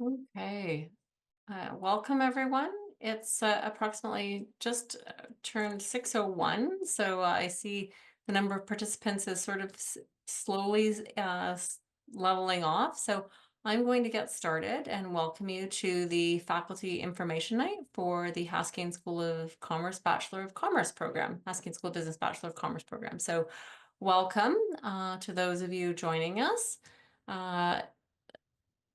Okay. Welcome, everyone. It's approximately just turned 6:01. So I see the number of participants is sort of slowly leveling off. So I'm going to get started and welcome you to the Faculty Information Night for the Haskayne School of Commerce Bachelor of Commerce program, Haskayne School of Business Bachelor of Commerce program. So welcome to those of you joining us. Uh,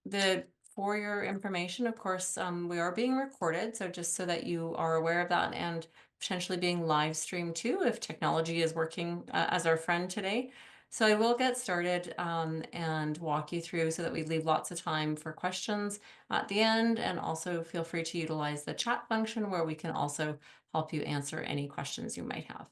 the For your information, of course, we are being recorded, so just so that you are aware of that, and potentially being live streamed too, if technology is working as our friend today. So I will get started and walk you through so that we leave lots of time for questions at the end, and also feel free to utilize the chat function where we can also help you answer any questions you might have.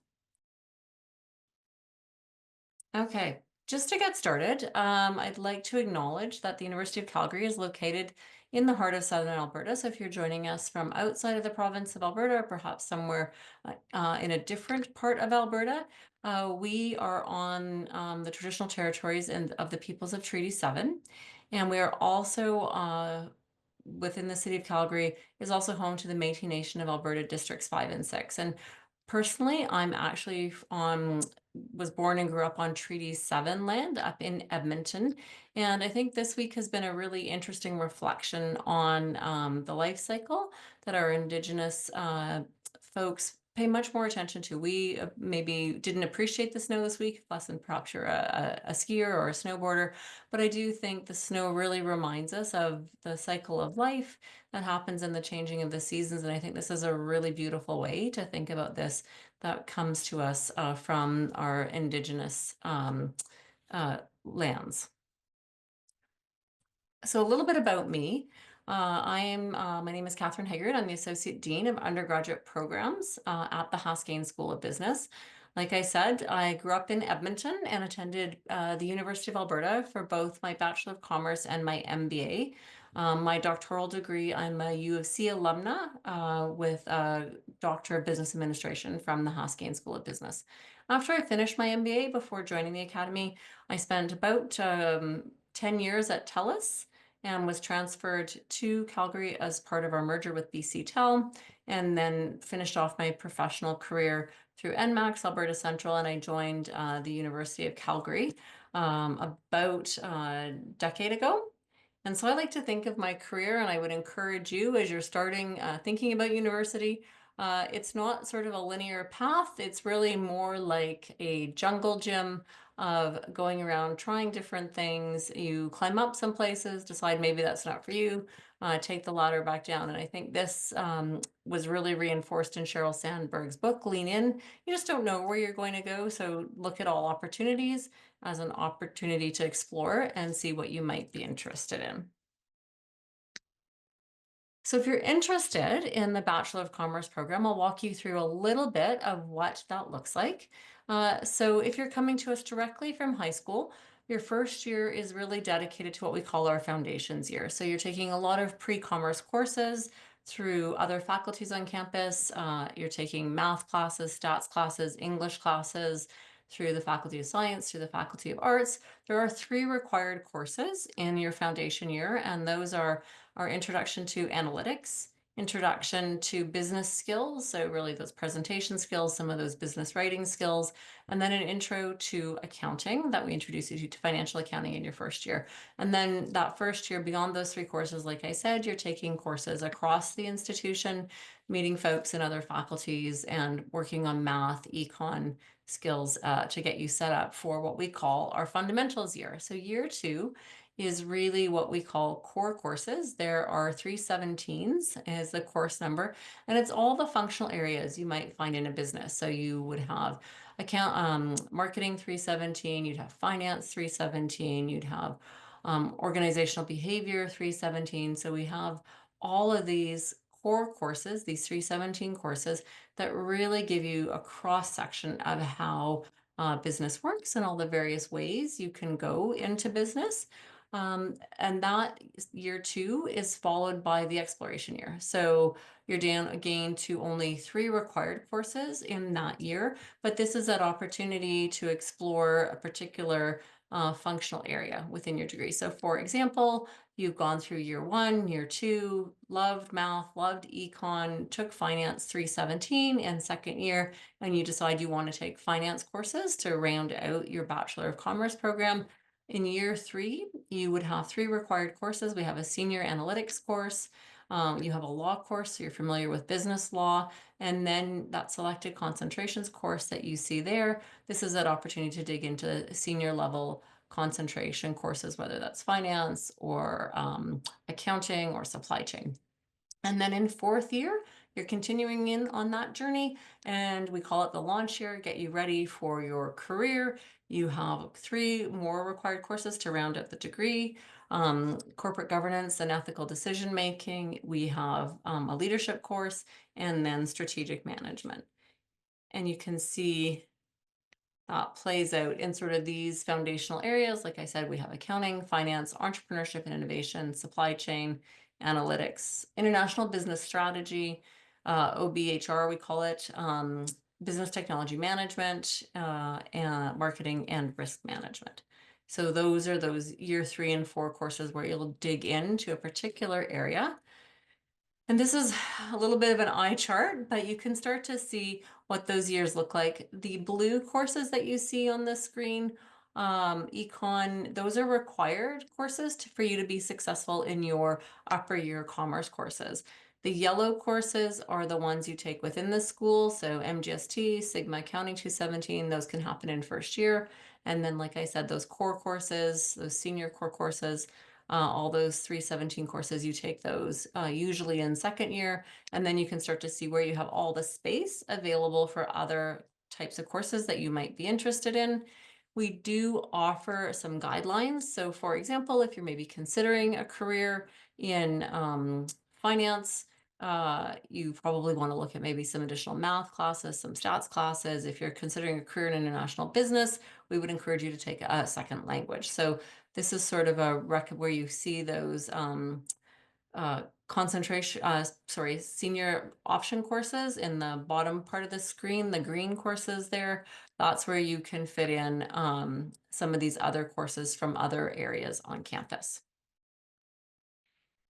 Okay, just to get started, I'd like to acknowledge that the University of Calgary is located in the heart of Southern Alberta. So if you're joining us from outside of the province of Alberta, or perhaps somewhere in a different part of Alberta, we are on the traditional territories of the peoples of Treaty 7. And we are also within the city of Calgary is also home to the Métis Nation of Alberta Districts 5 and 6. And personally, I'm actually was born and grew up on Treaty 7 land up in Edmonton. And I think this week has been a really interesting reflection on the life cycle that our Indigenous folks pay much more attention to. We maybe didn't appreciate the snow this week, less than perhaps you're a skier or a snowboarder, but I do think the snow really reminds us of the cycle of life that happens in the changing of the seasons. And I think this is a really beautiful way to think about this that comes to us from our Indigenous lands. So a little bit about me. My name is Catherine Haggard. I'm the Associate Dean of Undergraduate Programs at the Haskayne School of Business. Like I said, I grew up in Edmonton and attended the University of Alberta for both my Bachelor of Commerce and my MBA. My doctoral degree, I'm a U of C alumna with a Doctor of Business Administration from the Haskayne School of Business. After I finished my MBA, before joining the Academy, I spent about 10 years at TELUS and was transferred to Calgary as part of our merger with BC and then finished off my professional career through NMAX, Alberta Central, and I joined the University of Calgary about a decade ago. And so I like to think of my career, and I would encourage you as you're starting thinking about university, it's not sort of a linear path. It's really more like a jungle gym of going around trying different things. You climb up some places, decide maybe that's not for you, take the ladder back down. And I think this was really reinforced in Sheryl Sandberg's book, Lean In. You just don't know where you're going to go. So look at all opportunities as an opportunity to explore and see what you might be interested in. So if you're interested in the Bachelor of Commerce program, I'll walk you through a little bit of what that looks like. So if you're coming to us directly from high school, your first year is really dedicated to what we call our foundations year. So you're taking a lot of pre-commerce courses through other faculties on campus. You're taking math classes, stats classes, English classes, through the Faculty of Science, through the Faculty of Arts. There are 3 required courses in your foundation year, and those are our introduction to analytics, introduction to business skills, so really those presentation skills, some of those business writing skills, and then an intro to accounting that we introduce you to financial accounting in your first year. And then that first year, beyond those 3 courses, like I said, you're taking courses across the institution, meeting folks in other faculties and working on math, econ skills to get you set up for what we call our fundamentals year. So year 2 is really what we call core courses. There are 317s as the course number, and it's all the functional areas you might find in a business. So you would have marketing 317, you'd have finance 317, you'd have organizational behavior 317. So we have all of these core courses, these 317 courses that really give you a cross section of how business works and all the various ways you can go into business. And that year 2 is followed by the exploration year. So you're down again to only 3 required courses in that year, but this is that opportunity to explore a particular functional area within your degree. So for example, you've gone through year one, year two, loved math, loved econ, took finance 317 in second year, and you decide you want to take finance courses to round out your Bachelor of Commerce program. In year three, you would have three required courses. We have a senior analytics course. You have a law course, so you're familiar with business law, and then that selected concentrations course that you see there. This is an opportunity to dig into senior level concentration courses, whether that's finance or accounting or supply chain. And then in fourth year, you're continuing in on that journey, and we call it the launch year, get you ready for your career. You have three more required courses to round out the degree. Corporate governance and ethical decision making. We have a leadership course, and then strategic management. And you can see plays out in sort of these foundational areas. Like I said, we have accounting, finance, entrepreneurship and innovation, supply chain, analytics, international business strategy, OBHR, we call it, business technology management, and marketing and risk management. So those are those year 3 and 4 courses where you'll dig into a particular area. And this is a little bit of an eye chart, but you can start to see what those years look like. The blue courses that you see on the screen, econ, those are required courses for you to be successful in your upper year commerce courses. The yellow courses are the ones you take within the school. So MGST, Sigma Accounting 217, those can happen in first year. And then, like I said, those core courses, those senior core courses, all those 317 courses, you take those usually in second year, and then you can start to see where you have all the space available for other types of courses that you might be interested in. We do offer some guidelines. So for example, if you're maybe considering a career in finance, you probably want to look at maybe some additional math classes, some stats classes. If you're considering a career in international business, we would encourage you to take a second language. So this is sort of a record where you see those senior option courses in the bottom part of the screen, the green courses there. That's where you can fit in some of these other courses from other areas on campus.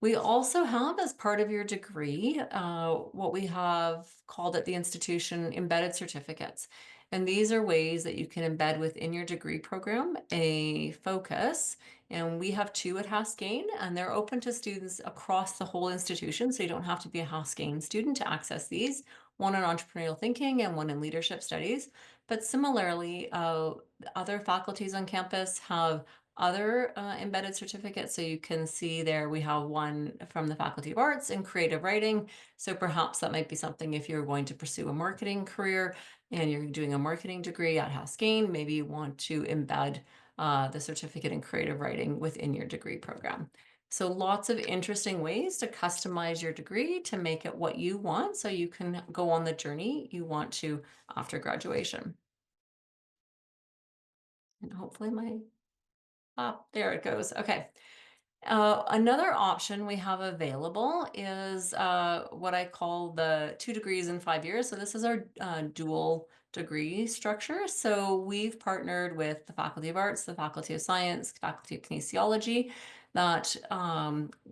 We also have, as part of your degree, what we have called at the institution embedded certificates. And these are ways that you can embed within your degree program a focus. And we have two at Haskayne, and they're open to students across the whole institution. So you don't have to be a Haskayne student to access these, one in entrepreneurial thinking and one in leadership studies. But similarly, other faculties on campus have other embedded certificates. So you can see there we have one from the Faculty of Arts in creative writing. So perhaps that might be something if you're going to pursue a marketing career and you're doing a marketing degree at Haskayne, maybe you want to embed the certificate in creative writing within your degree program. So lots of interesting ways to customize your degree to make it what you want so you can go on the journey you want to after graduation. And hopefully there it goes. Okay. Another option we have available is what I call the 2 degrees in 5 years. So this is our dual degree structure. So we've partnered with the Faculty of Arts, the Faculty of Science, Faculty of Kinesiology, that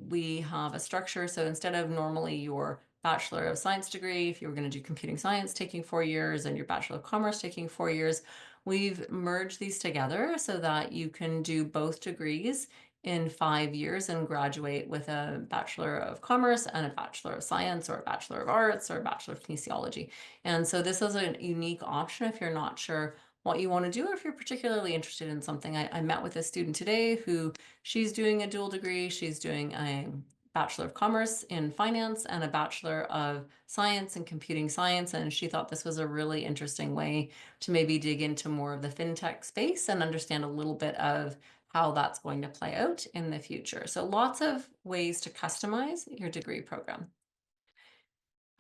we have a structure. So instead of normally your Bachelor of Science degree, if you were going to do computing science taking 4 years and your Bachelor of Commerce taking 4 years, we've merged these together so that you can do both degrees in 5 years and graduate with a Bachelor of Commerce and a Bachelor of Science or a Bachelor of Arts or a Bachelor of Kinesiology. And so this is a unique option if you're not sure what you want to do or if you're particularly interested in something. I met with a student today who she's doing a dual degree. She's doing a Bachelor of Commerce in finance and a Bachelor of Science in computing science. And she thought this was a really interesting way to maybe dig into more of the fintech space and understand a little bit of how that's going to play out in the future. So lots of ways to customize your degree program.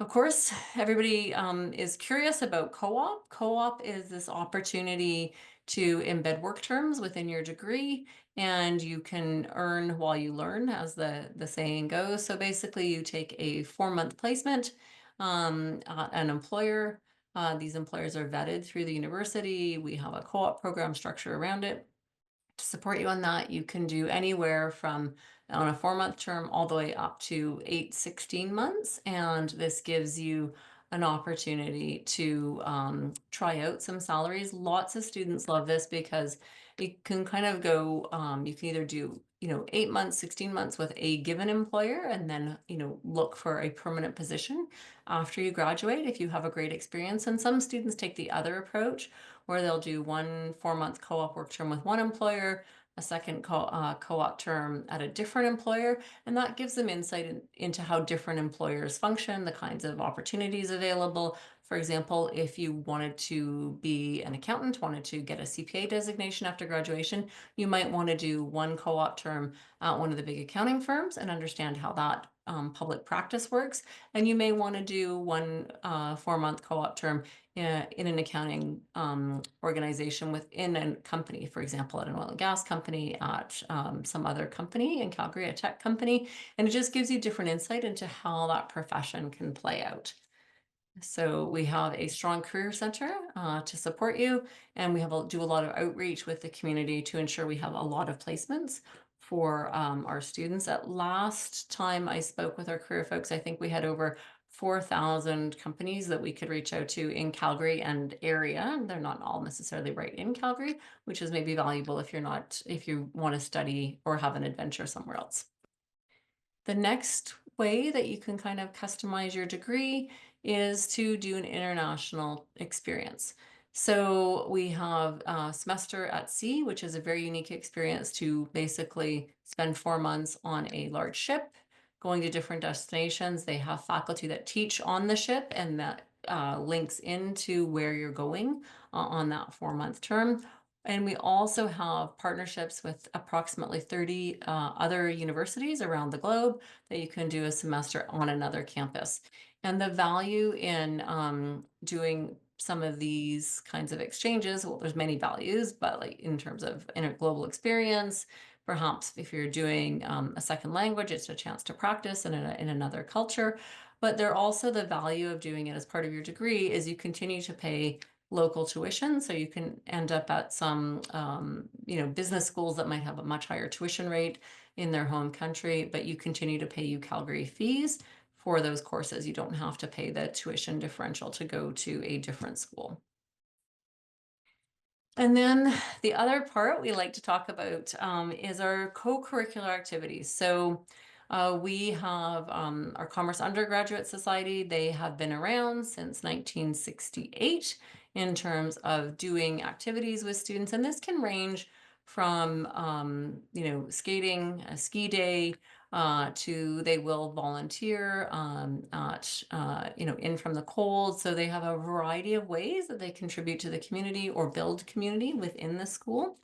Of course, everybody is curious about co-op. Co-op is this opportunity to embed work terms within your degree, and you can earn while you learn, as the saying goes. So basically, you take a 4-month placement at an employer. These employers are vetted through the university. We have a co-op program structure around it. To support you on that, you can do anywhere from on a 4-month term all the way up to 16 months. And this gives you an opportunity to try out some salaries. Lots of students love this because it can kind of go, you can either do, 8 months, 16 months with a given employer and then, look for a permanent position after you graduate if you have a great experience. And some students take the other approach where they'll do one 4-month co-op work term with one employer, a second co-op term at a different employer, and that gives them insight into how different employers function, the kinds of opportunities available. For example, if you wanted to be an accountant, wanted to get a CPA designation after graduation, you might want to do one co-op term at one of the big accounting firms and understand how that public practice works. And you may want to do one 4-month co-op term in an accounting organization within a company, for example, at an oil and gas company, at some other company in Calgary, a tech company. And it just gives you different insight into how that profession can play out. So we have a strong career center to support you, and we do a lot of outreach with the community to ensure we have a lot of placements for our students. At last time I spoke with our career folks, I think we had over 4,000 companies that we could reach out to in Calgary and area. They're not all necessarily right in Calgary, which is maybe valuable if you want to study or have an adventure somewhere else. The next way that you can kind of customize your degree is to do an international experience. So we have a semester at sea, which is a very unique experience to basically spend 4 months on a large ship, going to different destinations. They have faculty that teach on the ship, and that links into where you're going on that 4-month term. And we also have partnerships with approximately 30 other universities around the globe that you can do a semester on another campus. And the value in doing some of these kinds of exchanges, well, there's many values, but like in terms of global experience, perhaps if you're doing a second language, it's a chance to practice in another culture. But there also the value of doing it as part of your degree is you continue to pay local tuition. So you can end up at some, business schools that might have a much higher tuition rate in their home country, but you continue to pay UCalgary fees for those courses. You don't have to pay the tuition differential to go to a different school. And then the other part we like to talk about is our co-curricular activities. So we have our Commerce Undergraduate Society. They have been around since 1968 in terms of doing activities with students. And this can range from, skating, a ski day, to they will volunteer in from the cold. So they have a variety of ways that they contribute to the community or build community within the school.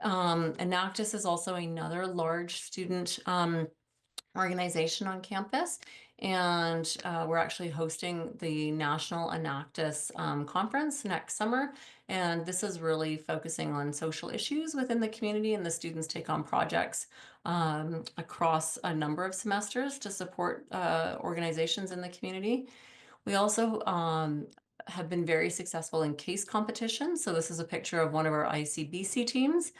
Enactus is also another large student organization on campus. And we're actually hosting the National Enactus Conference next summer. And this is really focusing on social issues within the community, and the students take on projects across a number of semesters to support organizations in the community. We also have been very successful in case competitions. So this is a picture of one of our ICBC teams.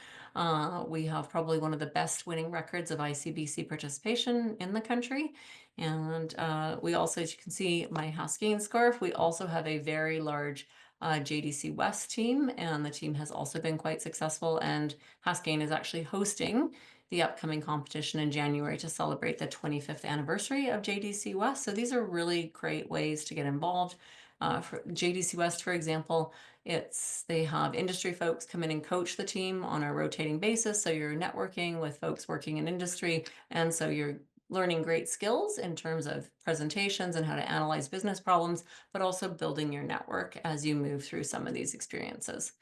We have probably one of the best winning records of ICBC participation in the country. And we also, as you can see, my Haskayne scarf, we also have a very large JDC West team, and the team has also been quite successful. And Haskayne is actually hosting the upcoming competition in January to celebrate the 25th anniversary of JDC West. So these are really great ways to get involved. For JDC West, for example, they have industry folks come in and coach the team on a rotating basis. So you're networking with folks working in industry. And so you're learning great skills in terms of presentations and how to analyze business problems, but also building your network as you move through some of these experiences.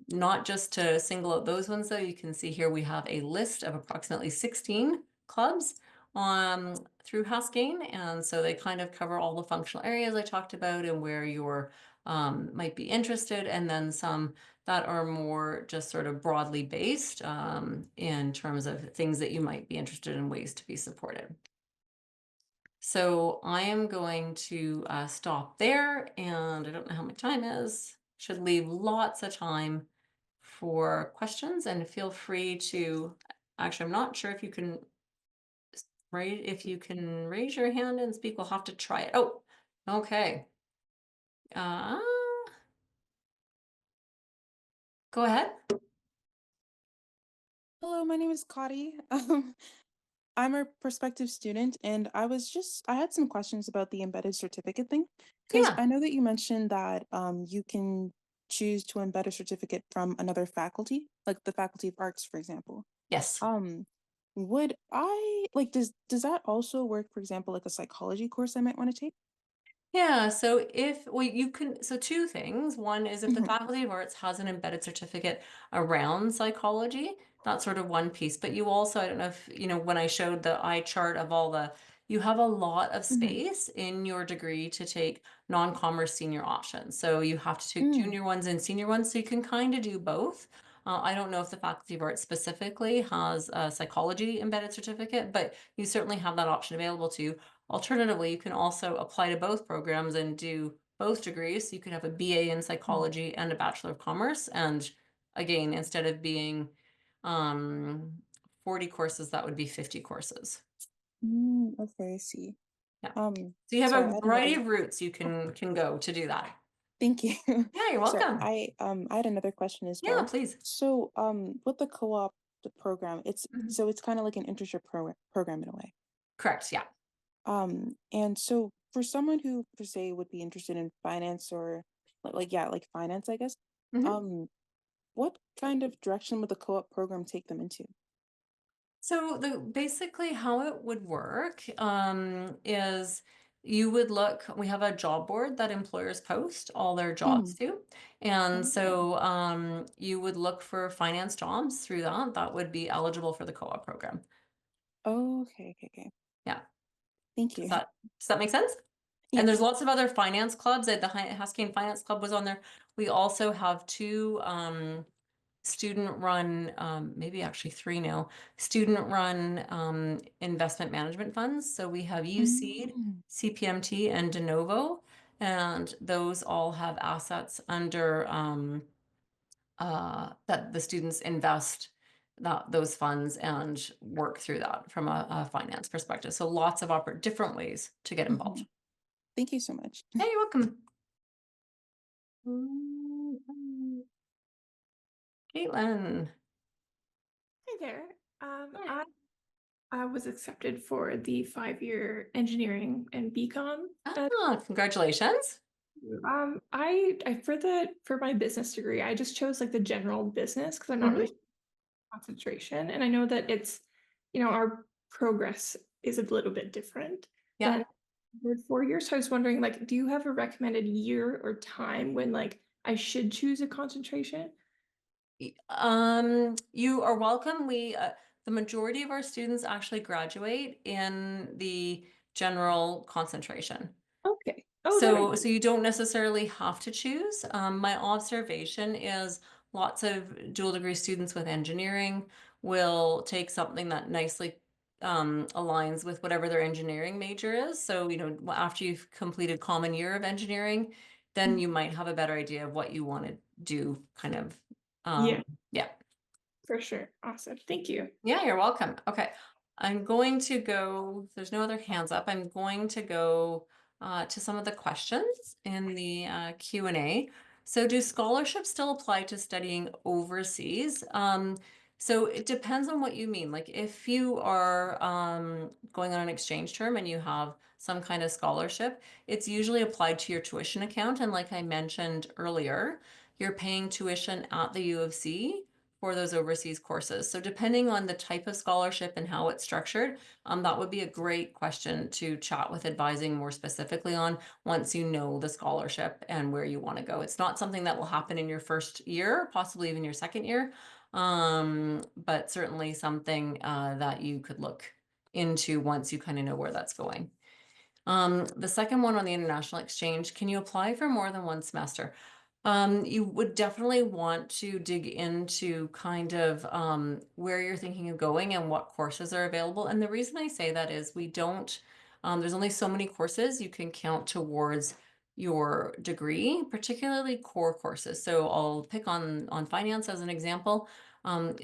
Not just to single out those ones, though, you can see here we have a list of approximately 16 clubs through Haskayne, and so they kind of cover all the functional areas I talked about and where you're might be interested, and then some that are more just sort of broadly based in terms of things that you might be interested in, ways to be supported. So I am going to stop there, and I don't know how my time is. Should leave lots of time for questions and feel free to, actually, I'm not sure if you can, right? If you can raise your hand and speak, we'll have to try it. Oh, okay. Uh, Go ahead. Hello, my name is Kadi. I'm a prospective student, and I had some questions about the embedded certificate thing, because Yeah. I know that you mentioned that you can choose to embed a certificate from another faculty, like the Faculty of Arts, for example. Yes. Um, would I like does that also work, for example, like a psychology course I might want to take? Yeah, so if well, you can, so two things. One is if the Mhm, Faculty of Arts has an embedded certificate around psychology, that's sort of one piece. But you also, I don't know if, when I showed the eye chart of all you have a lot of mhm, space in your degree to take non-commerce senior options. So you have to take mm, junior ones and senior ones, so you can kind of do both. I don't know if the Faculty of Arts specifically has a psychology embedded certificate, but you certainly have that option available to you. Alternatively, you can also apply to both programs and do both degrees. So you could have a BA in mm, psychology and a Bachelor of Commerce. And again, instead of being um, 40 courses, that would be 50 courses. okay, I see. Yeah. Um, So you have sorry, a I had variety another. of routes you Oh, can go to do that. thank you. Yeah, you're Sorry, welcome. I had another question as Yeah, well. please. So, with the co-op program, Mhm. it's kind of like an internship program in a way. Correct. Yeah. And so for someone who per se would be interested in finance or yeah, like finance, I guess, Mhm. um, what kind of direction would the co-op program take them into? So the basically how it would work is you would look. We have a job board that employers post all their jobs Mm, to, and okay. so you would look for finance jobs through that. That would be eligible for the co-op program. Okay. Yeah, Thank does you. that make sense? And there's Yes. lots of other finance clubs. The Haskayne Finance Club was on there. We also have two student run, maybe actually three now, student run investment management funds. So we have USeed, Mm, CPMT, and De Novo, and those all have assets under that the students invest those funds and work through that from a finance perspective. So lots of different ways to get involved. mhm. Thank you so much. Yeah, you're welcome. Mhm. Caitlin. Hi there. Hi. I was accepted for the 5-year engineering and BComm. Ah, congratulations. I for my business degree, I just chose like the general business because I'm not really Mhm. sure concentration, and I know that our progress is a little bit different Yeah. than the 4 years. So I was wondering, like, do you have a recommended year or time when like I should choose a concentration? You are welcome. The majority of our students actually graduate in the general concentration. Okay. Oh, that makes So you don't necessarily have to choose. My observation is lots of dual degree students with engineering will take something that nicely aligns with whatever their engineering major is. So, after you've completed common year of engineering, then sense. you might have a better idea of what you want to do, kind of. Yeah, Yeah. for sure. Awesome. Thank you. Yeah, you're welcome. Okay. I'm going to go, there's no other hands up. I'm going to go to some of the questions in the Q&A. So do scholarships still apply to studying overseas? So it depends on what you mean. Like if you are going on an exchange term and you have some kind of scholarship, it's usually applied to your tuition account. And like I mentioned earlier, you're paying tuition at the U of C for those overseas courses. So depending on the type of scholarship and how it's structured, that would be a great question to chat with advising more specifically on once you know the scholarship and where you want to go. It's not something that will happen in your first year, possibly even your second year, but certainly something that you could look into once you kind of know where that's going. The second one on the international exchange, can you apply for more than one semester? You would definitely want to dig into kind of where you're thinking of going and what courses are available. And the reason I say that is we don't, there's only so many courses you can count towards your degree, particularly core courses. So I'll pick on finance as an example.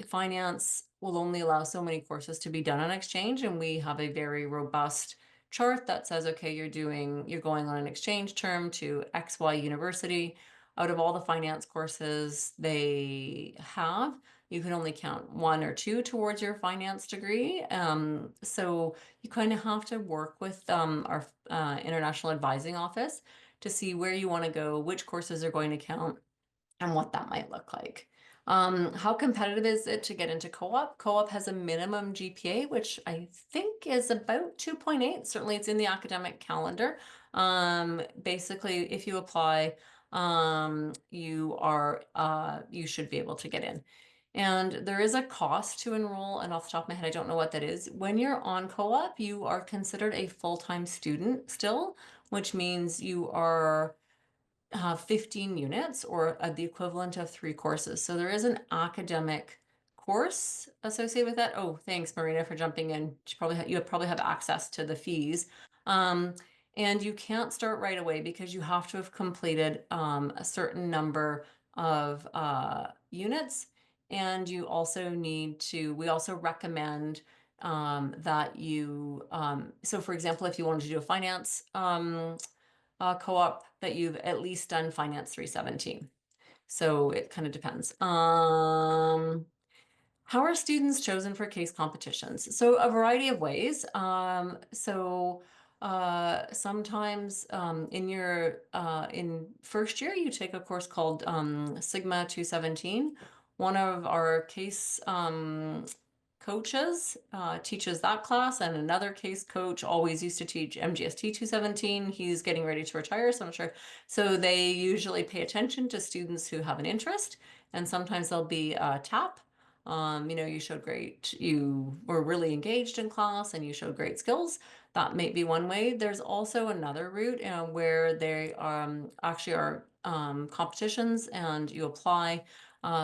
Finance will only allow so many courses to be done on exchange, and we have a very robust chart that says, okay, you're going on an exchange term to XY university. Out of all the finance courses they have, you can only count 1 or 2 towards your finance degree. So you kind of have to work with our international advising office to see where you want to go, which courses are going to count, and what that might look like. How competitive is it to get into co-op? Co-op has a minimum GPA, which I think is about 2.8. Certainly it's in the academic calendar. Basically, if you apply, you should be able to get in. And there is a cost to enroll, and off the top of my head, I don't know what that is. When you're on co-op, you are considered a full-time student still, which means you are 15 units or the equivalent of 3 courses. So there is an academic course associated with that. Oh, thanks, Marina, for jumping in. You probably have access to the fees. And you can't start right away because you have to have completed a certain number of units. And you also we also recommend that so for example, if you wanted to do a finance co-op, that you've at least done Finance 317. So it kind of depends. How are students chosen for case competitions? So a variety of ways. Sometimes in first year, you take a course called Sigma 217. One of our case coaches teaches that class, and another case coach always used to teach MGST 217. He's getting ready to retire, so I'm not sure. So they usually pay attention to students who have an interest, and sometimes there'll be a TAP. You were really engaged in class and you showed great skills. That may be one way. There's also another route where they actually are competitions and you apply.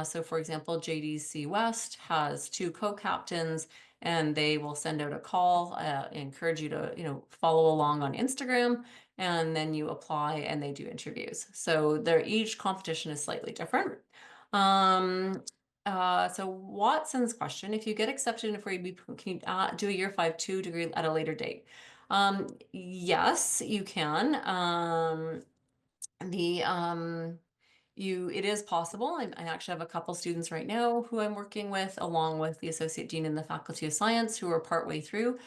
So for example, JDC West has 2 co-captains and they will send out a call, encourage you to, follow along on Instagram, and then you apply and they do interviews. So each competition is slightly different. So Watson's question, if you get accepted in 4UB, can you do a year 5-2 degree at a later date? Yes, you can. It is possible. I actually have a couple students right now who I'm working with, along with the Associate Dean in the Faculty of Science, who are partway through.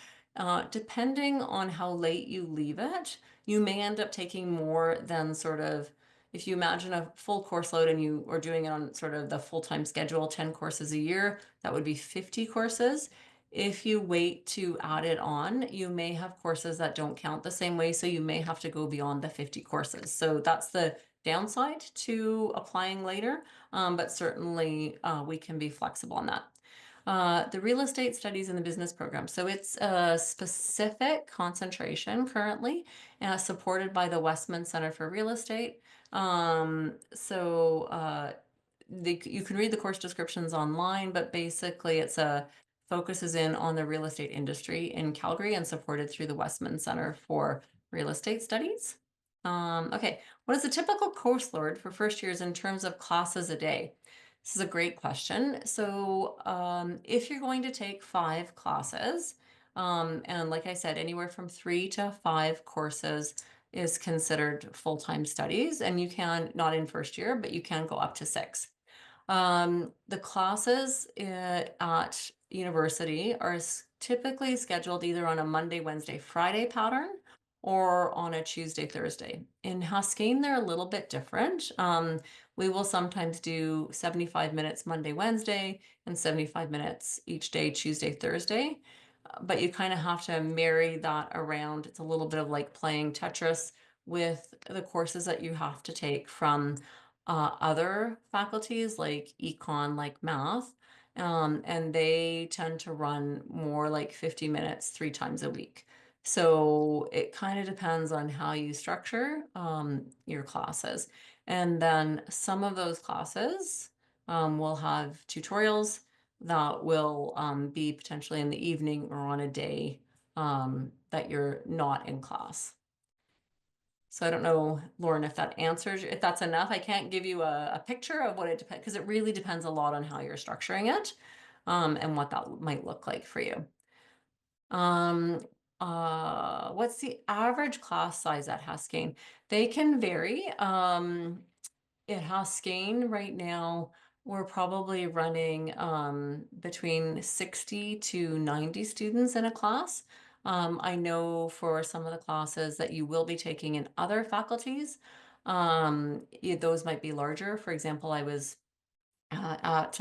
Depending on how late you leave it, you may end up taking more than if you imagine a full course load and you are doing it on sort of the full-time schedule, 10 courses a year, that would be 50 courses. If you wait to add it on, you may have courses that don't count the same way, so you may have to go beyond the 50 courses. So that's the downside to applying later, but certainly we can be flexible on that. The real estate studies in the business program. So it's a specific concentration currently, supported by the Westman Center for Real Estate. You can read the course descriptions online, but basically focuses in on the real estate industry in Calgary and supported through the Westman Center for Real Estate Studies. Okay, what is the typical course load for first years in terms of classes a day? This is a great question. So if you're going to take 5 classes, and like I said, anywhere from 3 to 5 courses is considered full-time studies, and you can, not in first year, but you can go up to 6. The classes at university are typically scheduled either on a Monday, Wednesday, Friday pattern or on a Tuesday, Thursday. In Haskayne, they're a little bit different. We will sometimes do 75 minutes Monday, Wednesday, and 75 minutes each day, Tuesday, Thursday. But you kind of have to marry that around. It's a little bit of like playing Tetris with the courses that you have to take from other faculties like econ, like math, and they tend to run more like 50 minutes 3 times a week. So it kind of depends on how you structure your classes. And then some of those classes will have tutorials that will be potentially in the evening or on a day that you're not in class. So I don't know, Lauren, if that answers, if that's enough. I can't give you a picture of what it depends, because it really depends a lot on how you're structuring it, and what that might look like for you. What's the average class size at Haskayne? They can vary. At Haskayne right now, we're probably running between 60 to 90 students in a class. I know for some of the classes that you will be taking in other faculties, those might be larger. For example, I was at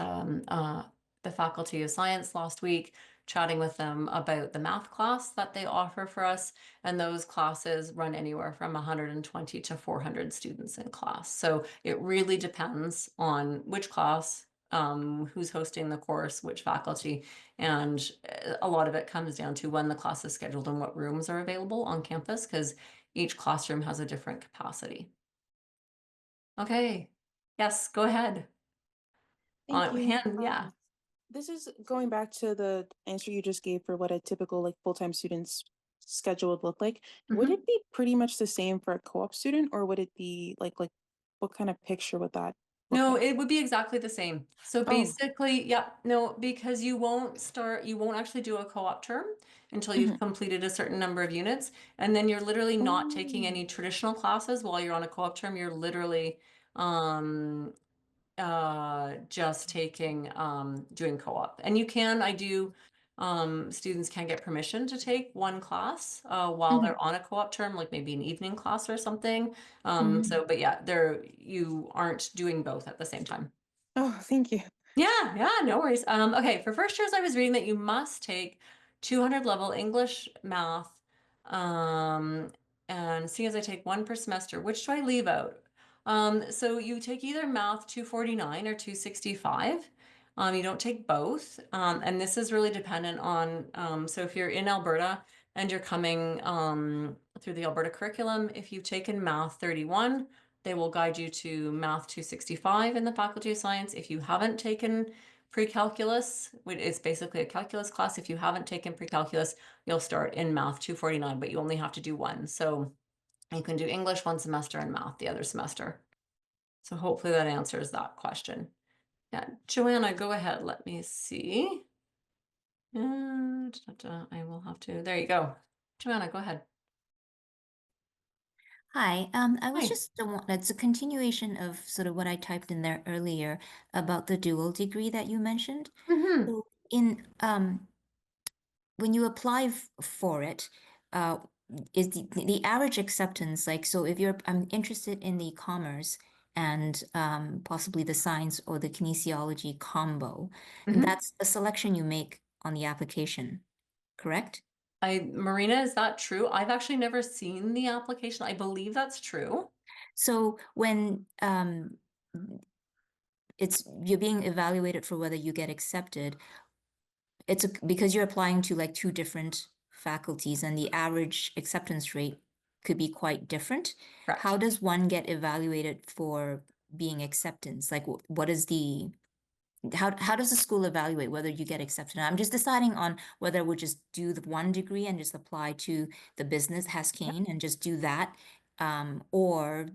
the Faculty of Science last week, chatting with them about the math class that they offer for us. And those classes run anywhere from 120 to 400 students in class. So it really depends on which class, who's hosting the course, which faculty, and a lot of it comes down to when the class is scheduled and what rooms are available on campus, because each classroom has a different capacity. Okay, yes, go ahead. Thank you. Yeah. This is going back to the answer you just gave for what a typical like full-time student's schedule would look like. Would Mhm. it be pretty much the same for a co-op student, or would it be like what kind of picture would that look No, like? it would be exactly the same. So Oh, basically, yeah, no, because you won't actually do a co-op term until you've mhm. completed a certain number of units. And then you're literally not taking Oh, any traditional classes while you're on a co-op term. You're literally um just taking doing co-op. And you can, I do students can get permission to take one class while mhm, they're on a co-op term, like maybe an evening class or something. mhm. So but yeah, there you aren't doing both at the same time. Oh, thank you. Yeah, no worries. Okay, for first years, I was reading that you must take 200 level English, math, um, and seeing as I take one per semester, which do I leave out? So you take either math 249 or 265. You don't take both, and this is really dependent on. So if you're in Alberta and you're coming through the Alberta curriculum, if you've taken math 31, they will guide you to Math 265 in the Faculty of Science. If you haven't taken pre-calculus, it's basically a calculus class. If you haven't taken pre-calculus, you'll start in Math 249, but you only have to do one. So you can do English one semester and math the other semester. So hopefully that answers that question. Yeah, Joanna, go ahead. Let me see. I will have to, there you go. Joanna, go ahead. Hi, I was Hi. just it's a continuation of sort of what I typed in there earlier about the dual degree that you mentioned. Mm-hmm. So in when you apply for it, uh, is the average acceptance like, so if I'm interested in the commerce and possibly the science or the kinesiology combo, Mm-hmm. that's a selection you make on the application, correct? Marina, is that true? I've actually never seen the application. I believe that's true. So when you're being evaluated for whether you get accepted, because you're applying to like two different faculties and the average acceptance rate could be quite different. How Correct. does one get evaluated for being acceptance? Like what is how does the school evaluate whether you get accepted? I'm just deciding on whether we'll just do the one degree and just apply to the business Haskayne and just do that, or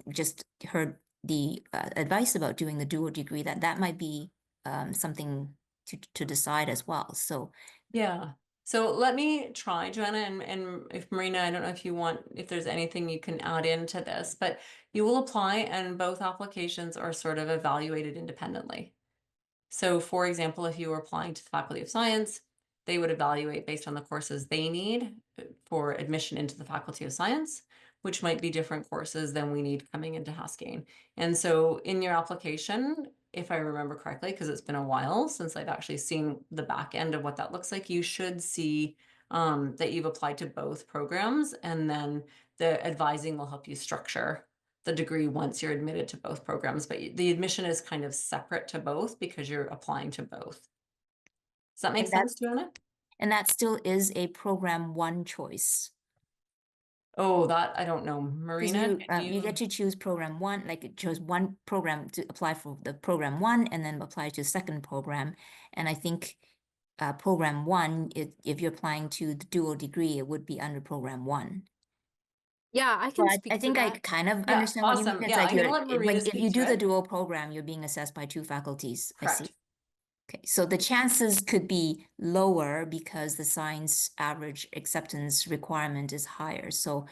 just heard the advice about doing the dual degree that might be something to decide as well. So Yeah. So let me try, Joanna, and if Marina, I don't know if you want, if there's anything you can add into this, but you will apply and both applications are sort of evaluated independently. So for example, if you were applying to the Faculty of Science, they would evaluate based on the courses they need for admission into the Faculty of Science, which might be different courses than we need coming into Haskayne. And so in your application, if I remember correctly, because it's been a while since I've actually seen the back end of what that looks like, you should see that you've applied to both programs, and then the advising will help you structure the degree once you're admitted to both programs, but the admission is kind of separate to both because you're applying to both. Does that make and that sense, Joanna? and that still is a program one choice. Oh, that I don't know. Because Marina, can you get you? to choose program one, like choose one program to apply for the program one and then apply to the second program. And I think program one, if you're applying to the dual degree, it would be under program one. Yeah, I So can I speak to think I that. kind of Yeah, understand what you mean. awesome. It's Yeah, like I'm gonna let Marina if you speak to do the it. dual program, you're being assessed by two faculties. I see. Correct. Okay, so the chances could be lower because the science average acceptance requirement is higher. So,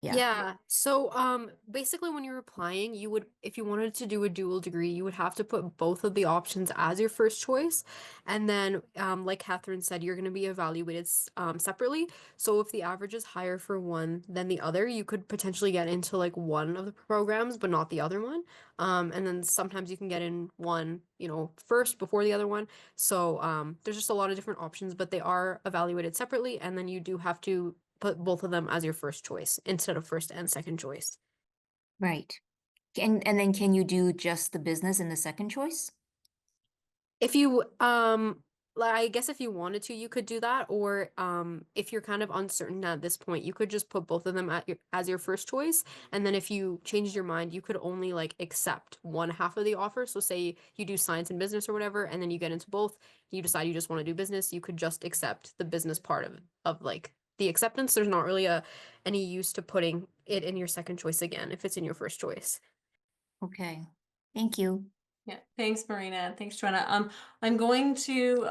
yeah. Yeah. So, basically when you're applying, you would, if you wanted to do a dual degree, you would have to put both of the options as your first choice. And then, like Catherine said, you're going to be evaluated, separately. So if the average is higher for one than the other, you could potentially get into like one of the programs, but not the other one. And then sometimes you can get in one, first before the other one. So, there's just a lot of different options, but they are evaluated separately. And then you do have to put both of them as your first choice instead of first and second choice. Right. And then can you do just the business in the second choice? If you I guess if you wanted to, you could do that, or if you're kind of uncertain at this point, you could just put both of them as your first choice, and then if you changed your mind, you could only like accept one half of the offer. So say you do science and business or whatever, and then you get into both, you decide you just want to do business, you could just accept the business part of like the acceptance. There's not really any use to putting it in your second choice again if it's in your first choice. Okay. Thank you. Yeah, thanks, Marina. Thanks, Joanna. I'm going to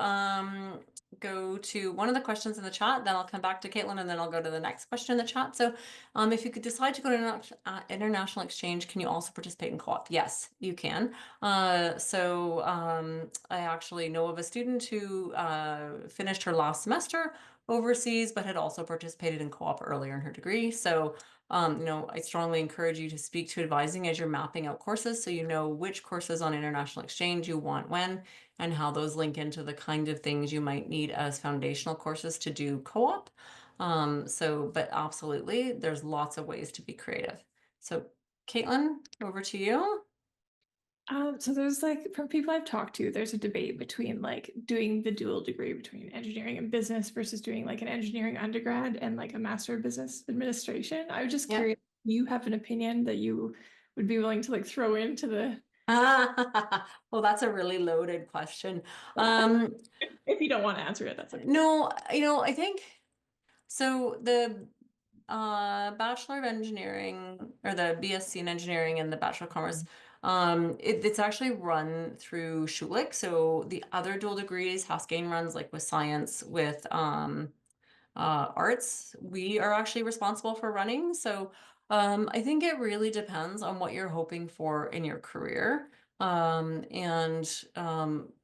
go to one of the questions in the chat, then I'll come back to Caitlin, and then I'll go to the next question in the chat. So if you could decide to go to international exchange, can you also participate in co-op? Yes, you can. I actually know of a student who finished her last semester overseas, but had also participated in co-op earlier in her degree. So I strongly encourage you to speak to advising as you're mapping out courses, so you know which courses on international exchange you want when, and how those link into the kind of things you might need as foundational courses to do co-op. But absolutely, there's lots of ways to be creative. So Caitlin, over to you. So there's like, from people I've talked to, there's a debate between like doing the dual degree between engineering and business versus doing like an engineering undergrad and like a master of business administration. I was just Yeah. curious, do you have an opinion that you would be willing to like throw into the Well, that's a really loaded question. if you don't want to answer it, that's okay. No, I think so. The Bachelor of Engineering, or the BSc in Engineering and the Bachelor of Commerce, it's actually run through Schulich. So the other dual degrees, Haskayne runs like with science, with arts, we are actually responsible for running. So I think it really depends on what you're hoping for in your career.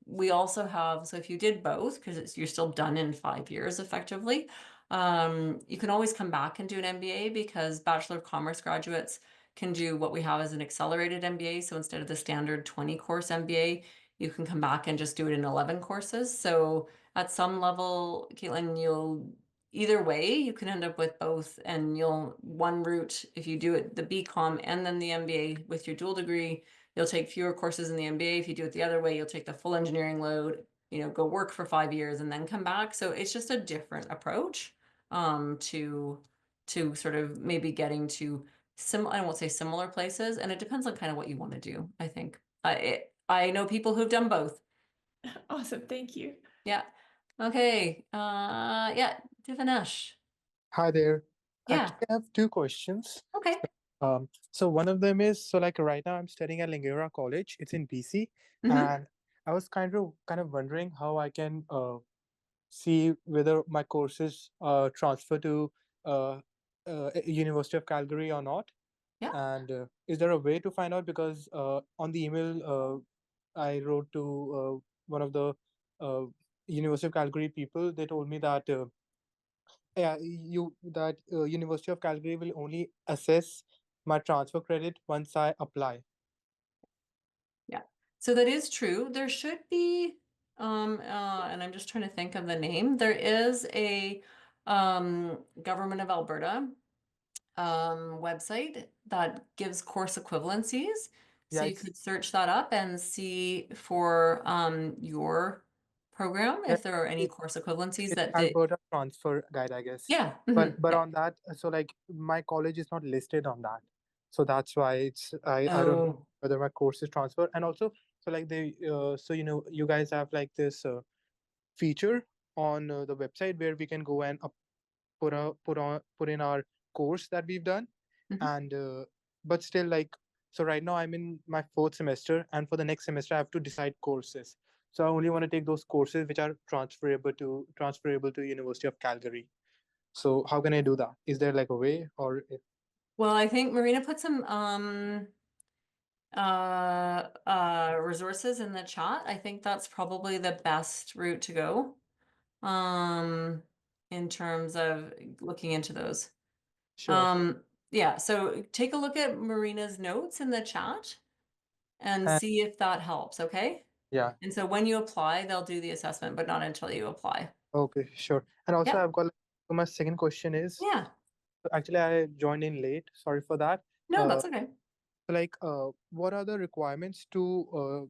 We also have, so if you did both, because you're still done in 5 years effectively, you can always come back and do an MBA, because Bachelor of Commerce graduates can do what we have as an accelerated MBA. So instead of the standard 20 course MBA, you can come back and just do it in 11 courses. So at some level, Caitlin, either way, you can end up with both, and one route, if you do it the BComm and then the MBA with your dual degree, you'll take fewer courses in the MBA. If you do it the other way, you'll take the full engineering load, go work for 5 years and then come back. So it's just a different approach to sort of maybe getting to I won't say similar places, and it depends on kind of what you want to do, I think. I know people who've done both. Awesome, thank you. Yeah. Okay. Yeah, Divinesh. Hi there. Yeah. Actually, I have two questions. Okay. So one of them is, so like right now I'm studying at Lingera College. It's in BC, Mhm. and I was kind of wondering how I can see whether my courses transfer to University of Calgary or not. Yeah. And is there a way to find out? Because on the email I wrote to one of the uh, University of Calgary people, they told me that University of Calgary will only assess my transfer credit once I apply. Yeah. So that is true. There should be, and I'm just trying to think of the name. There is a Government of Alberta website that gives course equivalencies. So Yeah, you could search that up and see for your program yeah, if there are any course equivalencies it's that Alberta transfer guide, I guess. yeah. But Yeah. on that, so like my college is not listed on that, so that's why I don't know Oh, whether my course is transfer. And also, so like you guys have like this feature on the website where we can go and put in our course that we've done, Mhm. and but still, like, so right now I'm in my fourth semester, and for the next semester I have to decide courses. So I only want to take those courses which are transferable to University of Calgary. So how can I do that? Is there like a way, or Well, I think Marina put some resources in the chat. I think that's probably the best route to go in terms of looking into those. sure? Yeah, so take a look at Marina's notes in the chat and And see if that helps, okay? yeah, And so when you apply, they'll do the assessment, but not until you apply. okay, sure. And also Yep. I've got, like, so my second question is, Yeah. actually I joined in late. Sorry for that. No, that's okay. Like, what are the requirements to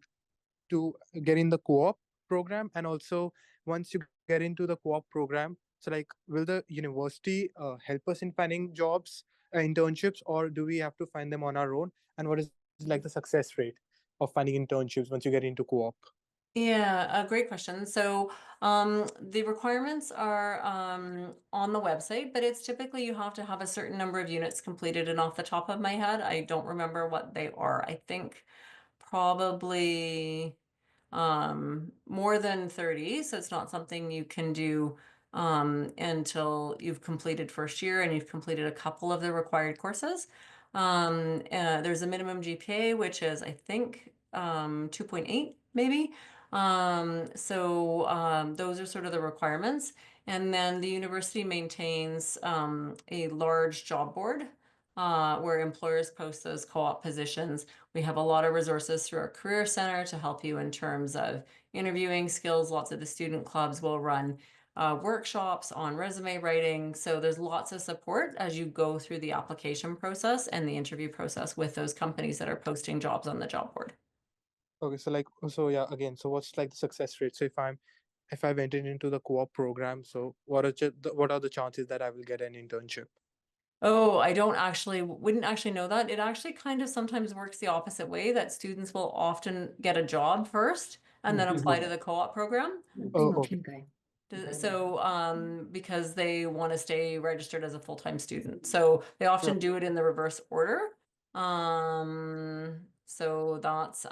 get in the co-op program? And also, once you get into the co-op program, so like, will the university help us in finding jobs, internships, or do we have to find them on our own? And what is like the success rate of finding internships once you get into co-op? Yeah, a great question. So, the requirements are on the website, but it's typically you have to have a certain number of units completed. And off the top of my head, I don't remember what they are. I think probably more than 30. So it's not something you can do until you've completed first year and you've completed a couple of the required courses. There's a minimum GPA, which is, I think, 2.8 maybe. Those are sort of the requirements. And then the university maintains a large job board where employers post those co-op positions. We have a lot of resources through our Career Center to help you in terms of interviewing skills. Lots of the student clubs will run workshops on resume writing. So there's lots of support as you go through the application process and the interview process with those companies that are posting jobs on the job board. Okay, so like, so yeah, again, so what's like the success rate? So if I've entered into the co-op program, so what are the chances that I will get an internship? Oh, I wouldn't actually know that. It actually kind of sometimes works the opposite way, that students will often get a job first and then apply to the co-op program. Oh, okay, So, because they want to stay registered as a full-time student. So they often do it in the reverse order. So that's,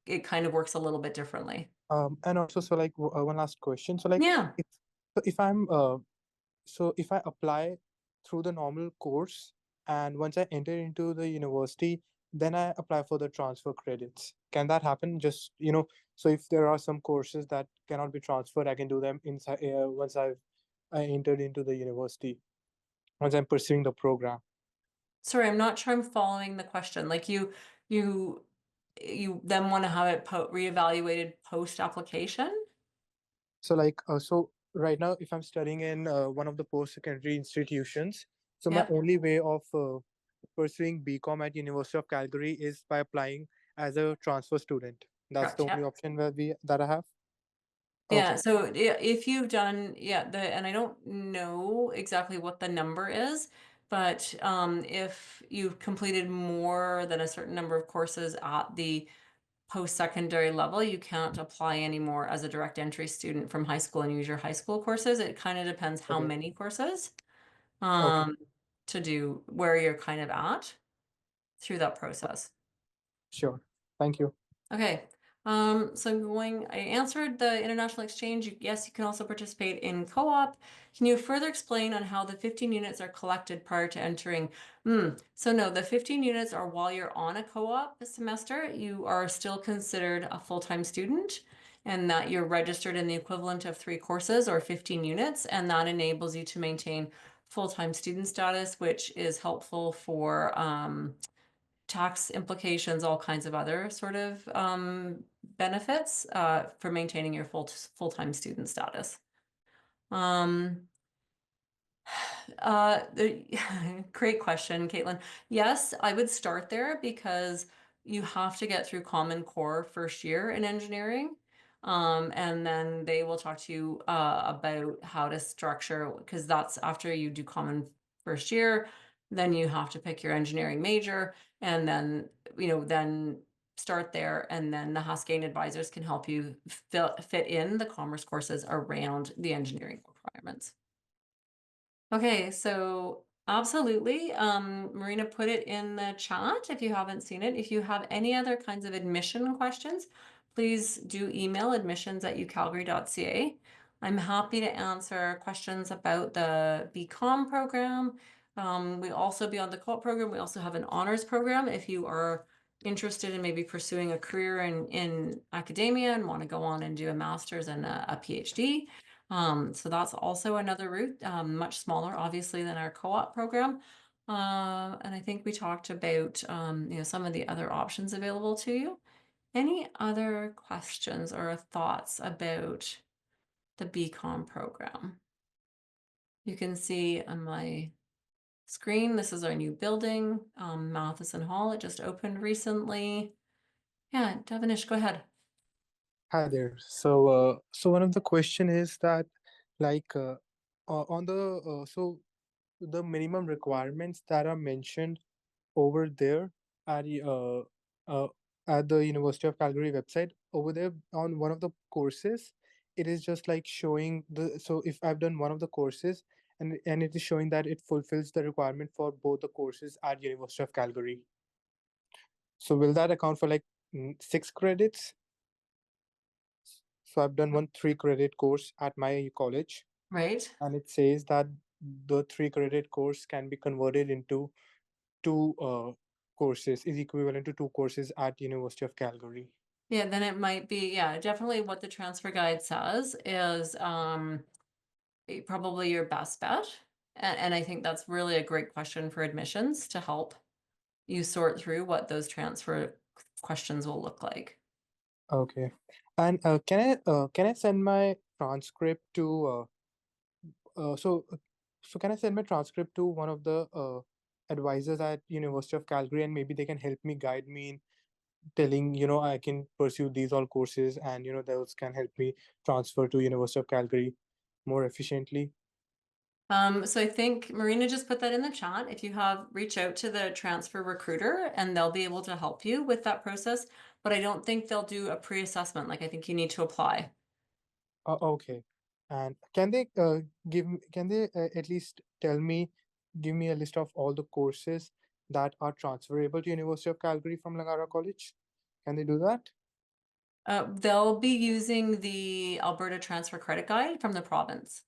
it kind of works a little bit differently. And also, so like, one last question. So like, Yeah. if I'm so if I apply through the normal course, and once I enter into the university, then I apply for the transfer credits. Can that happen? Just, so if there are some courses that cannot be transferred, I can do them inside, I entered into the university, once I'm pursuing the program. Sorry, I'm not sure I'm following the question. Like you then want to have it reevaluated post application? So like, so right now, if I'm studying in one of the post-secondary institutions, so my Yep. only way of pursuing BComm at University of Calgary is by applying as a transfer student. That's the Correct. only Yep. option that I have. Yeah, Okay. so if you've done, and I don't know exactly what the number is, but if you've completed more than a certain number of courses at the post-secondary level, you can't apply anymore as a direct entry student from high school and use your high school courses. It kind of depends how Okay. many courses Okay. to do, where you're kind of at through that process. Sure. Thank you. Okay. So I answered the international exchange. Yes, you can also participate in co-op. Can you further explain on how the 15 units are collected prior to entering? So no, the 15 units are while you're on a co-op semester, you are still considered a full-time student, and that you're registered in the equivalent of 3 courses or 15 units, and that enables you to maintain full-time student status, which is helpful for tax implications, all kinds of other sort of benefits for maintaining your full-time student status. Great question, Caitlin. Yes, I would start there because you have to get through Common Core first year in engineering. And then they will talk to you about how to structure, because that's after you do Common first year, then you have to pick your engineering major, and then, then start there. And then the Haskayne advisors can help you fit in the commerce courses around the engineering requirements. Okay, so Absolutely. Marina put it in the chat if you haven't seen it. If you have any other kinds of admission questions, please do email admissions@ucalgary.ca. I'm happy to answer questions about the BComm program. We also, beyond the co-op program, we also have an honors program if you are interested in maybe pursuing a career in academia and want to go on and do a master's and a PhD. So that's also another route, much smaller, obviously, than our co-op program. And I think we talked about, some of the other options available to you. Any other questions or thoughts about the BComm program? You can see on my screen, this is our new building, Matheson Hall. It just opened recently. Yeah, Devinish, go ahead. Hi there. So one of the question is that, like, on the minimum requirements that are mentioned over there at uh, at the University of Calgary website, over there on one of the courses, it is just like showing the, so if I've done one of the courses and it is showing that it fulfills the requirement for both the courses at University of Calgary. So will that account for like 6 credits? So I've done one 3 credit course at my college, Right? and it says that the 3 credit course can be converted into two courses, is equivalent to 2 courses at University of Calgary. Yeah, then it might be, yeah, definitely what the transfer guide says is probably your best bet. And I think that's really a great question for admissions to help you sort through what those transfer questions will look like. Okay. And can I send my transcript to uh, so uh, so can I send my transcript to one of the advisors at University of Calgary, and maybe they can help me, guide me in telling, I can pursue these all courses, and those can help me transfer to University of Calgary more efficiently. So I think Marina just put that in the chat. If you have, reach out to the transfer recruiter and they'll be able to help you with that process. But I don't think they'll do a pre-assessment. Like I think you need to apply. Okay. And can they at least give me a list of all the courses that are transferable to University of Calgary from Langara College? Can they do that? They'll be using the Alberta Transfer Credit Guide from the province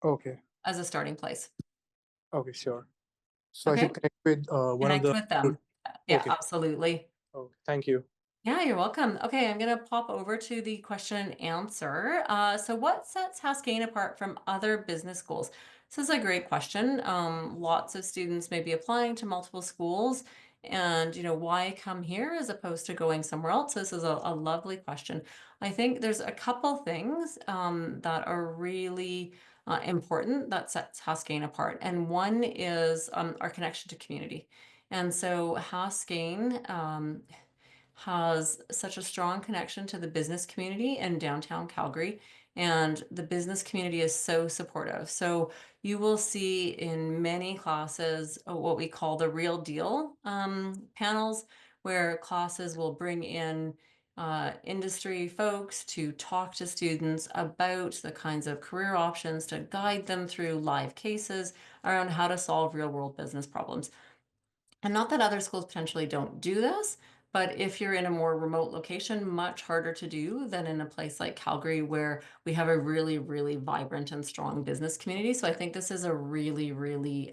Okay. as a starting place. Okay, sure. So I Okay, should connect with one of connect the. with them. Yeah, Okay. absolutely. Okay. Thank you. Yeah, you're welcome. Okay, I'm going to pop over to the question and answer. So what sets Haskayne apart from other business schools? This is a great question. Lots of students may be applying to multiple schools and, why come here as opposed to going somewhere else? This is a lovely question. I think there's a couple things that are really important that sets Haskayne apart. And one is our connection to community. And so Haskayne, has such a strong connection to the business community in downtown Calgary. And the business community is so supportive. So you will see in many classes what we call the real deal panels, where classes will bring in industry folks to talk to students about the kinds of career options, to guide them through live cases around how to solve real world business problems. And not that other schools potentially don't do this, but if you're in a more remote location, much harder to do than in a place like Calgary, where we have a really, really vibrant and strong business community. So I think this is a really, really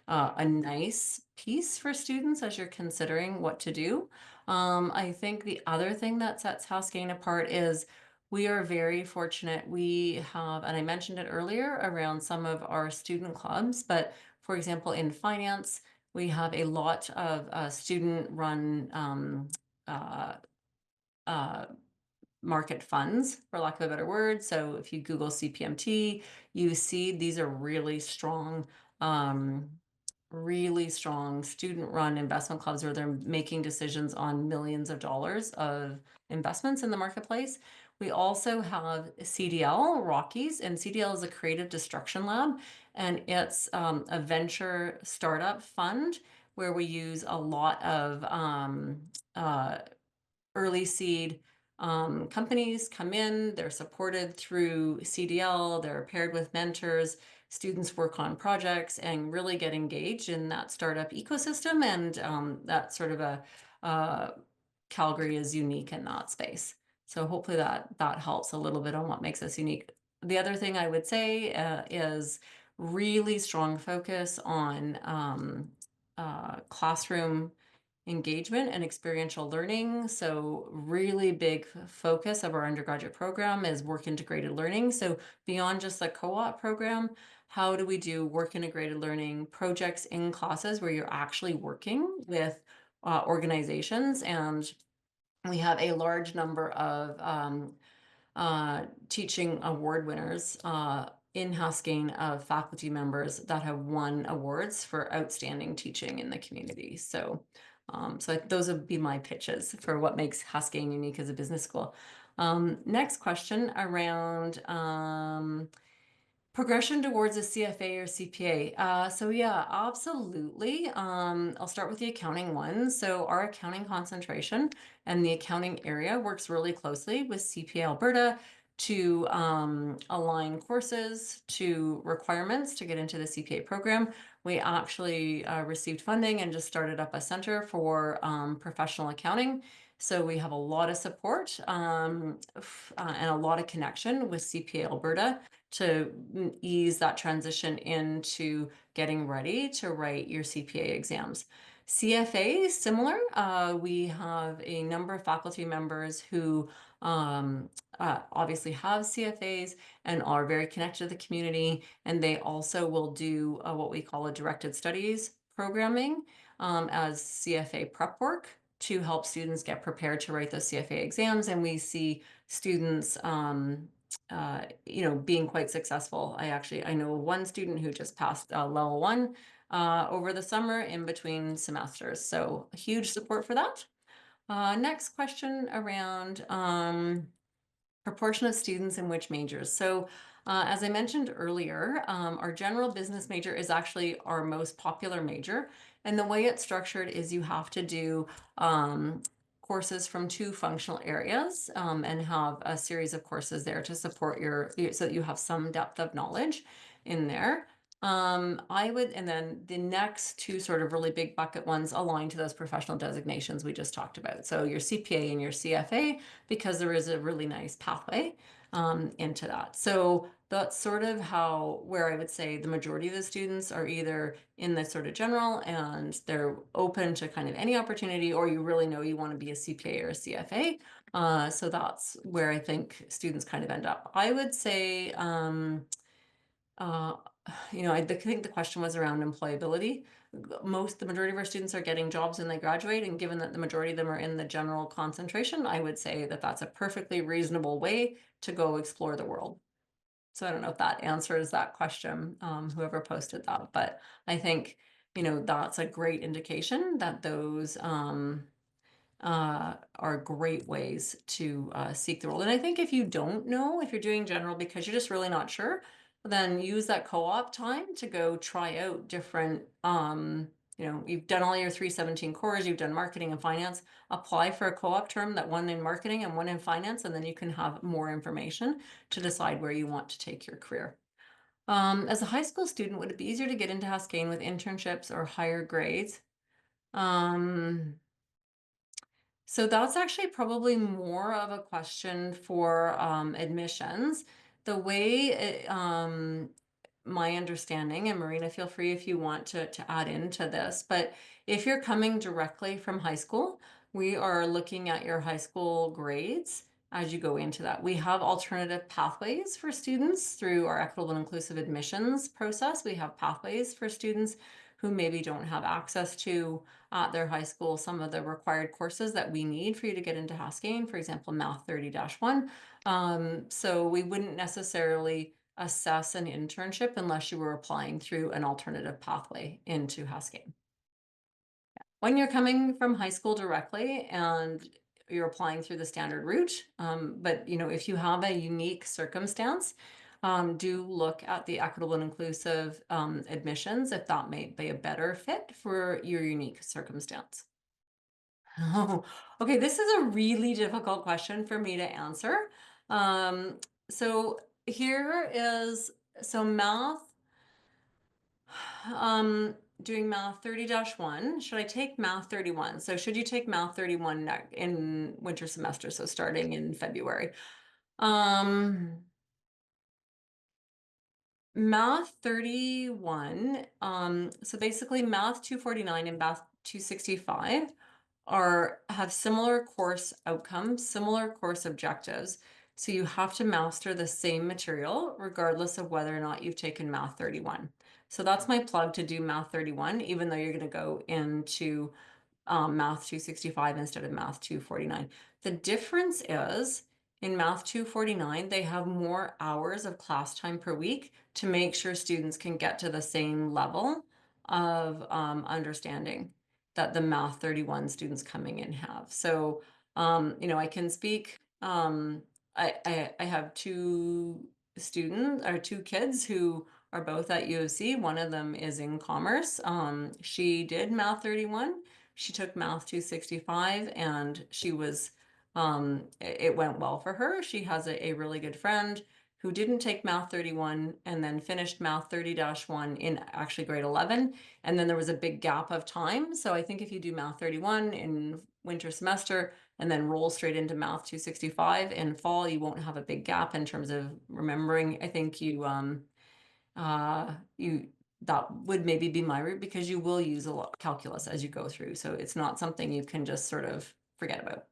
a nice piece for students as you're considering what to do. I think the other thing that sets Haskayne apart is we are very fortunate. We have, and I mentioned it earlier around some of our student clubs, but for example, in finance, we have a lot of student-run uh, uh, market funds, for lack of a better word. So if you Google CPMT, you see these are um, really strong student-run investment clubs where they're making decisions on millions of dollars of investments in the marketplace. We also have CDL, Rockies, and CDL is a creative destruction lab, and it's a venture startup fund where we use a lot of early seed companies come in, they're supported through CDL, they're paired with mentors, students work on projects and really get engaged in that startup ecosystem. And that sort of Calgary is unique in that space. So hopefully that helps a little bit on what makes us unique. The other thing I would say is really strong focus on classroom engagement and experiential learning. So really big focus of our undergraduate program is work integrated learning. So beyond just the co-op program, how do we do work integrated learning projects in classes where you're actually working with organizations? And we have a large number of teaching award winners in Haskayne of faculty members that have won awards for outstanding teaching in the community. So, those would be my pitches for what makes Haskayne unique as a business school. Next question around progression towards a CFA or CPA. So yeah, absolutely. I'll start with the accounting one. So our accounting concentration and the accounting area works really closely with CPA Alberta to align courses to requirements to get into the CPA program. We actually received funding and just started up a center for professional accounting. So we have a lot of support and a lot of connection with CPA Alberta to ease that transition into getting ready to write your CPA exams. CFA, similar. We have a number of faculty members who obviously have CFAs and are very connected to the community, and they also will do what we call a directed studies programming as CFA prep work to help students get prepared to write those CFA exams. And we see students being quite successful. I know one student who just passed level 1 over the summer in between semesters. So huge support for that. Next question around proportion of students in which majors. So as I mentioned earlier, our general business major is actually our most popular major. And the way it's structured is you have to do courses from 2 functional areas and have a series of courses there to support so that you have some depth of knowledge in there. And then the next 2 sort of really big bucket ones align to those professional designations we just talked about. So your CPA and your CFA, because there is a really nice pathway into that. So that's sort of where I would say the majority of the students are either in the sort of general and they're open to kind of any opportunity, or you really know you want to be a CPA or a CFA. So that's where I think students kind of end up. I would say, I think the question was around employability. The majority of our students are getting jobs when they graduate, and given that the majority of them are in the general concentration, I would say that that's a perfectly reasonable way to go explore the world. So I don't know if that answers that question, whoever posted that, but I think, that's a great indication that those are great ways to seek the role. And I think if you don't know, if you're doing general because you're just really not sure, then use that co-op time to go try out different, you've done all your 317 cores, you've done marketing and finance, apply for a co-op term, that one in marketing and one in finance, and then you can have more information to decide where you want to take your career. As a high school student, would it be easier to get into Haskayne with internships or higher grades? So that's actually probably more of a question for admissions. The way my understanding, and Marina, feel free if you want to add into this, but if you're coming directly from high school, we are looking at your high school grades as you go into that. We have alternative pathways for students through our equitable and inclusive admissions process. We have pathways for students who maybe don't have access to at their high school some of the required courses that we need for you to get into Haskayne, for example, Math 30-1. So we wouldn't necessarily assess an internship unless you were applying through an alternative pathway into Haskayne. When you're coming from high school directly and you're applying through the standard route, but if you have a unique circumstance, do look at the equitable and inclusive admissions if that may be a better fit for your unique circumstance. Oh, okay. This is a really difficult question for me to answer. Um, so here is, so math, doing math 30-1. Should I take math 31? So should you take math 31 in winter semester? So starting in February. Math 31, so basically math 249 and math 265 have similar course outcomes, similar course objectives. So you have to master the same material regardless of whether or not you've taken math 31. So that's my plug to do math 31, even though you're going to go into math 265 instead of math 249. The difference is in math 249, they have more hours of class time per week to make sure students can get to the same level of understanding that the math 31 students coming in have. So, I can speak, I have two kids who are both at U of C. One of them is in commerce. She did math 31. She took math 265 and it went well for her. She has a really good friend who didn't take math 31 and then finished math 30-1 in actually grade 11. And then there was a big gap of time. So I think if you do math 31 in winter semester and then roll straight into math 265 in fall, you won't have a big gap in terms of remembering. I think that would maybe be my route, because you will use a lot of calculus as you go through. So it's not something you can just sort of forget about.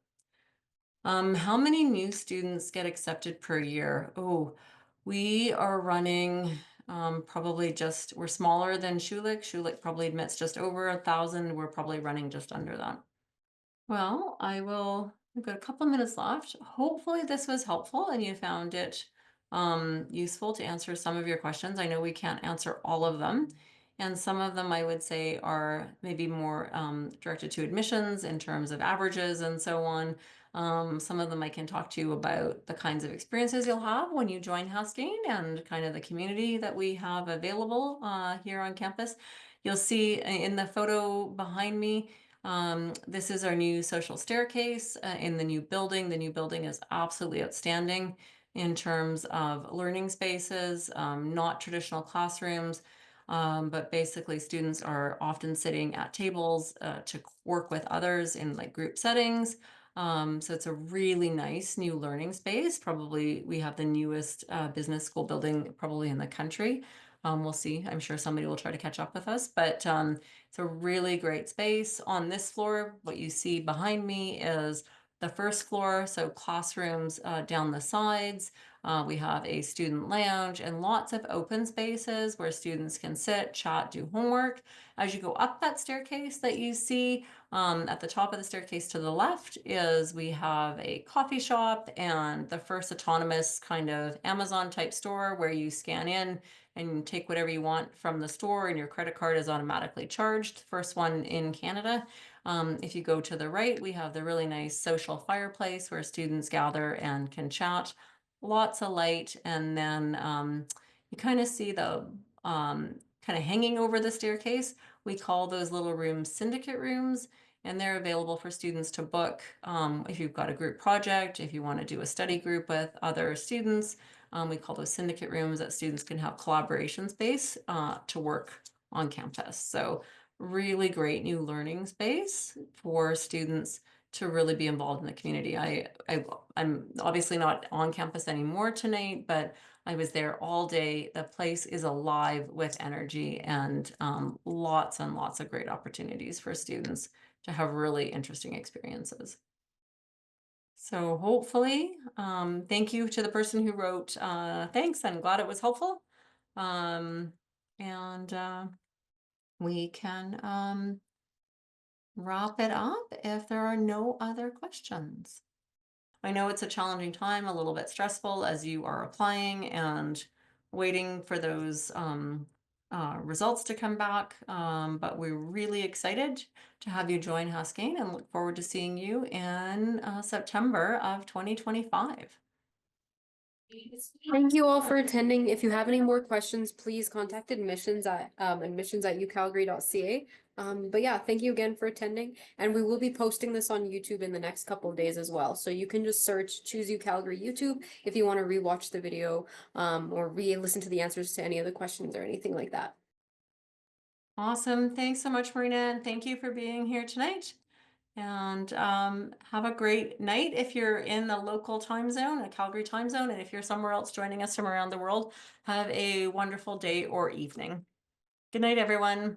How many new students get accepted per year? Oh, we are running we're smaller than Schulich. Schulich probably admits just over 1,000. We're probably running just under that. Well, we've got a couple minutes left. Hopefully this was helpful and you found it useful to answer some of your questions. I know we can't answer all of them, and some of them I would say are maybe more directed to admissions in terms of averages and so on. Some of them I can talk to you about the kinds of experiences you'll have when you join Haskayne and kind of the community that we have available here on campus. You'll see in the photo behind me, this is our new social staircase in the new building. The new building is absolutely outstanding in terms of learning spaces, not traditional classrooms, but basically students are often sitting at tables to work with others in like group settings. So it's a really nice new learning space. Probably we have the newest business school building probably in the country. We'll see. I'm sure somebody will try to catch up with us, but it's a really great space. On this floor, what you see behind me is the first floor, so classrooms down the sides. We have a student lounge and lots of open spaces where students can sit, chat, do homework. As you go up that staircase that you see, at the top of the staircase to the left we have a coffee shop and the first autonomous kind of Amazon type store where you scan in and take whatever you want from the store and your credit card is automatically charged. First one in Canada. If you go to the right, we have the really nice social fireplace where students gather and can chat. Lots of light, and then you kind of see the kind of hanging over the staircase. We call those little rooms syndicate rooms, and they're available for students to book if you've got a group project, if you want to do a study group with other students. We call those syndicate rooms that students can have collaboration space to work on campus. So really great new learning space for students to really be involved in the community. I'm obviously not on campus anymore tonight, but I was there all day. The place is alive with energy and lots and lots of great opportunities for students to have really interesting experiences. So hopefully, thank you to the person who wrote, thanks, I'm glad it was helpful. And we can wrap it up if there are no other questions. I know it's a challenging time, a little bit stressful as you are applying and waiting for those results to come back, but we're really excited to have you join Haskayne and look forward to seeing you in September of 2025. Thank you all for attending. If you have any more questions, please contact admissions at ucalgary.ca. But yeah, thank you again for attending. And we will be posting this on YouTube in the next couple of days as well. So you can just search Choose UCalgary YouTube if you want to rewatch the video or re-listen to the answers to any of the questions or anything like that. Awesome. Thanks so much, Marina, and thank you for being here tonight. And have a great night if you're in the local time zone, a Calgary time zone, and if you're somewhere else joining us from around the world, have a wonderful day or evening. Good night, everyone.